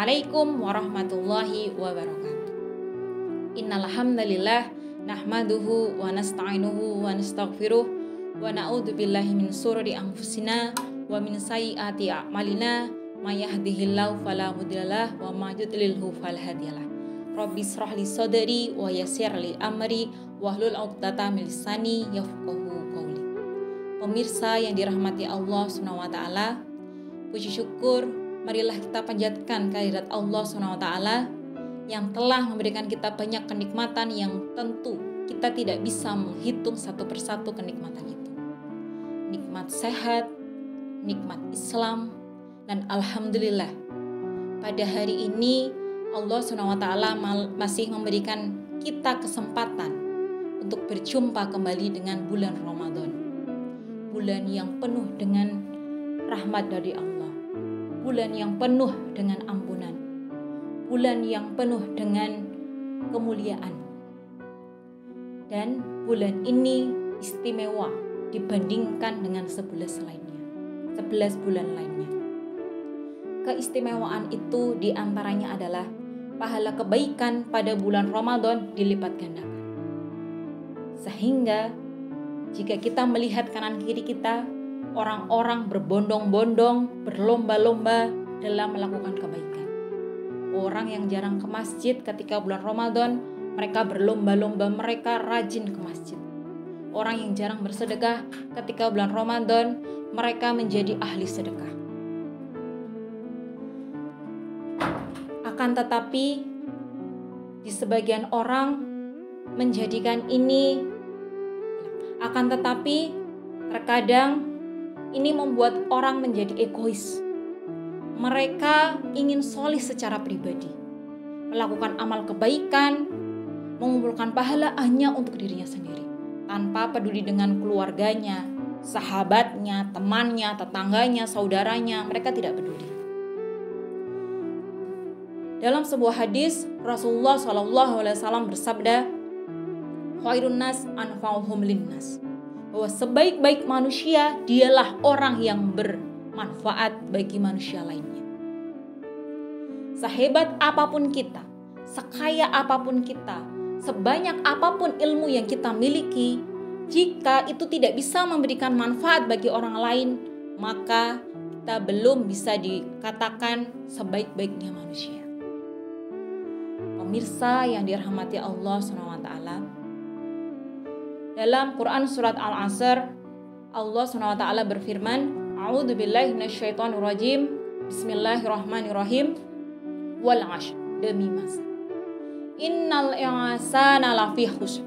Assalamualaikum warahmatullahi wabarakatuh. Innal hamdalillah nahmaduhu wa nasta'inuhu wa nastaghfiruh wa na'udzu billahi min syururi anfusina wa min sayyiati a'malina may yahdihillahu fala mudhillalah wa may yudlilhu fala hadiyalah. Rabbi shrah li sadri wa yassir li amri wahlul 'uqdatam min lisani yafqahu qawli. Pemirsa yang dirahmati Allah Subhanahu wa taala, puji syukur marilah kita panjatkan kehadirat Allah Subhanahu wa taala yang telah memberikan kita banyak kenikmatan yang tentu kita tidak bisa menghitung satu persatu kenikmatan itu. Nikmat sehat, nikmat Islam, dan alhamdulillah pada hari ini Allah Subhanahu wa taala masih memberikan kita kesempatan untuk berjumpa kembali dengan bulan Ramadan. Bulan yang penuh dengan rahmat dari Allah. Bulan yang penuh dengan ampunan, bulan yang penuh dengan kemuliaan. Dan bulan ini istimewa dibandingkan dengan 11 bulan lainnya. Keistimewaan itu diantaranya adalah pahala kebaikan pada bulan Ramadan dilipat gandakan. Sehingga jika kita melihat kanan kiri kita, orang-orang berbondong-bondong, berlomba-lomba dalam melakukan kebaikan. Orang yang jarang ke masjid ketika bulan Ramadan, mereka berlomba-lomba, mereka rajin ke masjid. Orang yang jarang bersedekah ketika bulan Ramadan, mereka menjadi ahli sedekah. Akan tetapi, di sebagian orang menjadikan ini, terkadang ini membuat orang menjadi egois. Mereka ingin solih secara pribadi, melakukan amal kebaikan, mengumpulkan pahala hanya untuk dirinya sendiri, tanpa peduli dengan keluarganya, sahabatnya, temannya, tetangganya, saudaranya. Mereka tidak peduli. Dalam sebuah hadis, Rasulullah SAW bersabda, "Khairun nas anfa'uhum linnas." Bahwa sebaik-baik manusia dialah orang yang bermanfaat bagi manusia lainnya. Sehebat apapun kita, sekaya apapun kita, sebanyak apapun ilmu yang kita miliki, jika itu tidak bisa memberikan manfaat bagi orang lain, maka kita belum bisa dikatakan sebaik-baiknya manusia. Pemirsa yang dirahmati Allah SWT, dalam Quran surat Al-Asr, Allah SWT berfirman, A'udzubillahi minasyaitonirrajim, Bismillahirrahmanirrahim, wal 'ashr, demi masa. Innal insana lafi khusr.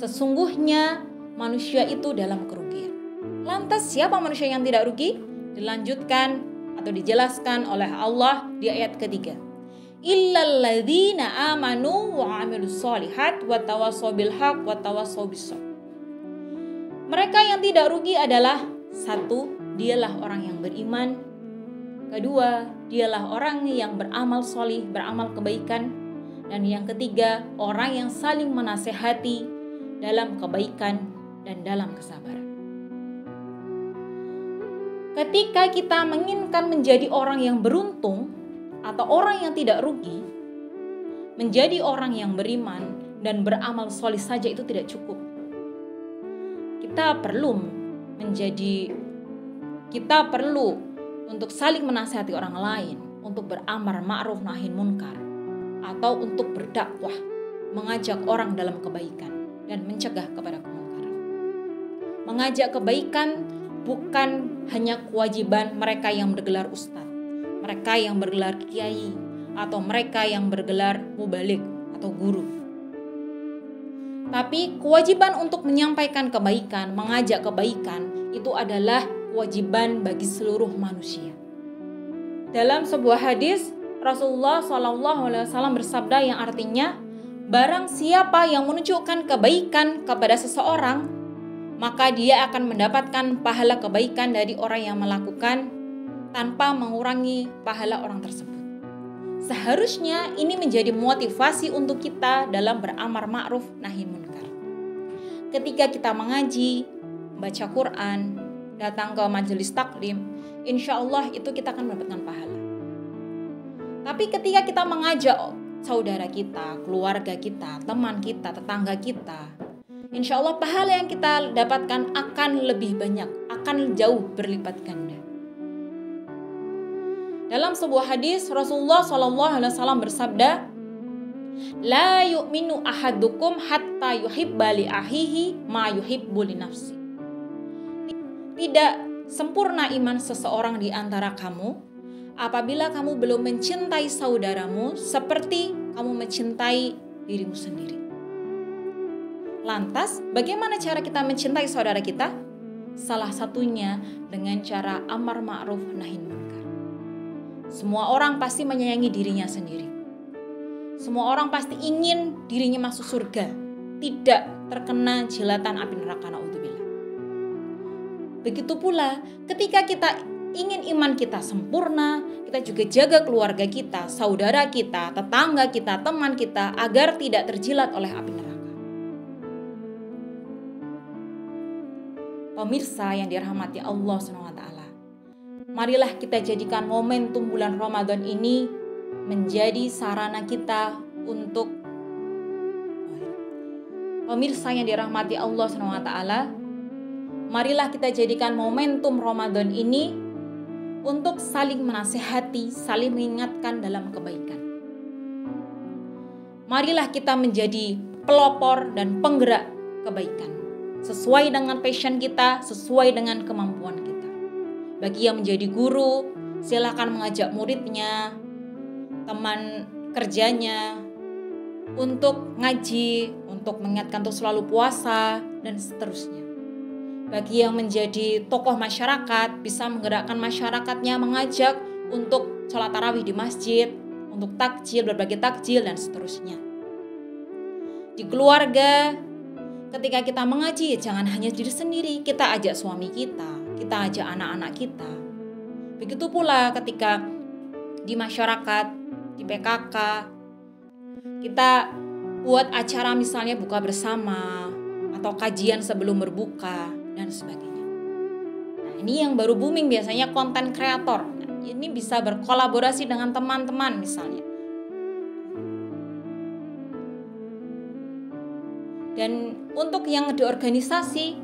Sesungguhnya manusia itu dalam kerugian. Lantas siapa manusia yang tidak rugi? Dilanjutkan atau dijelaskan oleh Allah di ayat ketiga. Illal ladzina amanu wa 'amilus sholihat wa tawassaw bil haqq wa tawassaw bis sabr. Mereka yang tidak rugi adalah: satu, dialah orang yang beriman. Kedua, dialah orang yang beramal solih, beramal kebaikan. Dan yang ketiga, orang yang saling menasehati dalam kebaikan dan dalam kesabaran. Ketika kita menginginkan menjadi orang yang beruntung atau orang yang tidak rugi, menjadi orang yang beriman dan beramal solih saja itu tidak cukup. Kita perlu untuk saling menasihati orang lain, untuk beramar ma'ruf nahi munkar, atau untuk berdakwah, mengajak orang dalam kebaikan dan mencegah kepada kemungkaran. Mengajak kebaikan bukan hanya kewajiban mereka yang bergelar ustaz, mereka yang bergelar kiai, atau mereka yang bergelar mubalik atau guru. Tapi kewajiban untuk menyampaikan kebaikan, mengajak kebaikan, itu adalah kewajiban bagi seluruh manusia. Dalam sebuah hadis, Rasulullah SAW bersabda yang artinya, barang siapa yang menunjukkan kebaikan kepada seseorang, maka dia akan mendapatkan pahala kebaikan dari orang yang melakukan tanpa mengurangi pahala orang tersebut. Seharusnya ini menjadi motivasi untuk kita dalam beramar ma'ruf nahi munkar. Ketika kita mengaji, baca Quran, datang ke majelis taklim, insya Allah itu kita akan mendapatkan pahala. Tapi ketika kita mengajak saudara kita, keluarga kita, teman kita, tetangga kita, insya Allah pahala yang kita dapatkan akan lebih banyak, akan jauh berlipat ganda. Dalam sebuah hadis Rasulullah SAW bersabda, "La yu'minu ahadukum hatta yuhibba li ahihi ma yuhibbu li nafsi." Tidak sempurna iman seseorang di antara kamu apabila kamu belum mencintai saudaramu seperti kamu mencintai dirimu sendiri. Lantas, bagaimana cara kita mencintai saudara kita? Salah satunya dengan cara amar ma'ruf nahi munkar. Semua orang pasti menyayangi dirinya sendiri. Semua orang pasti ingin dirinya masuk surga, tidak terkena jilatan api neraka, naudzubillah. Begitu pula ketika kita ingin iman kita sempurna, kita juga jaga keluarga kita, saudara kita, tetangga kita, teman kita agar tidak terjilat oleh api neraka. Pemirsa yang dirahmati Allah SWT, marilah kita jadikan momentum bulan Ramadan ini menjadi sarana kita untuk pemirsa yang dirahmati Allah SWT, marilah kita jadikan momentum Ramadan ini untuk saling menasihati, saling mengingatkan dalam kebaikan. Marilah kita menjadi pelopor dan penggerak kebaikan sesuai dengan passion kita, sesuai dengan kemampuan kita. Bagi yang menjadi guru, silakan mengajak muridnya, teman kerjanya untuk ngaji, untuk mengingatkan untuk selalu puasa, dan seterusnya. Bagi yang menjadi tokoh masyarakat, bisa menggerakkan masyarakatnya, mengajak untuk sholat tarawih di masjid, untuk takjil, berbagi takjil, dan seterusnya. Di keluarga, ketika kita mengaji, jangan hanya diri sendiri, kita ajak suami kita ajak anak-anak kita. Begitu pula ketika di masyarakat, di PKK, kita buat acara misalnya buka bersama, atau kajian sebelum berbuka, dan sebagainya. Nah, ini yang baru booming biasanya konten kreator. Nah, ini bisa berkolaborasi dengan teman-teman misalnya. Dan untuk yang di organisasi,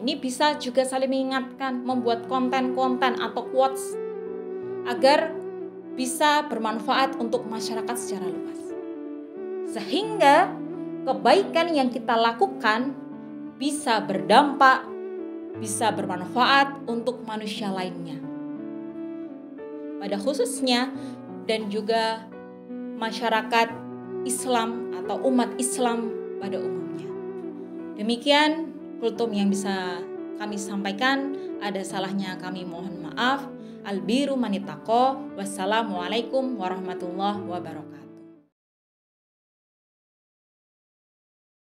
ini bisa juga saling mengingatkan, membuat konten-konten atau quotes agar bisa bermanfaat untuk masyarakat secara luas. Sehingga kebaikan yang kita lakukan bisa berdampak, bisa bermanfaat untuk manusia lainnya. Pada khususnya dan juga masyarakat Islam atau umat Islam pada umumnya. Demikian kultum yang bisa kami sampaikan. Ada salahnya kami mohon maaf. Albiru manitaqo. Wassalamualaikum warahmatullahi wabarakatuh.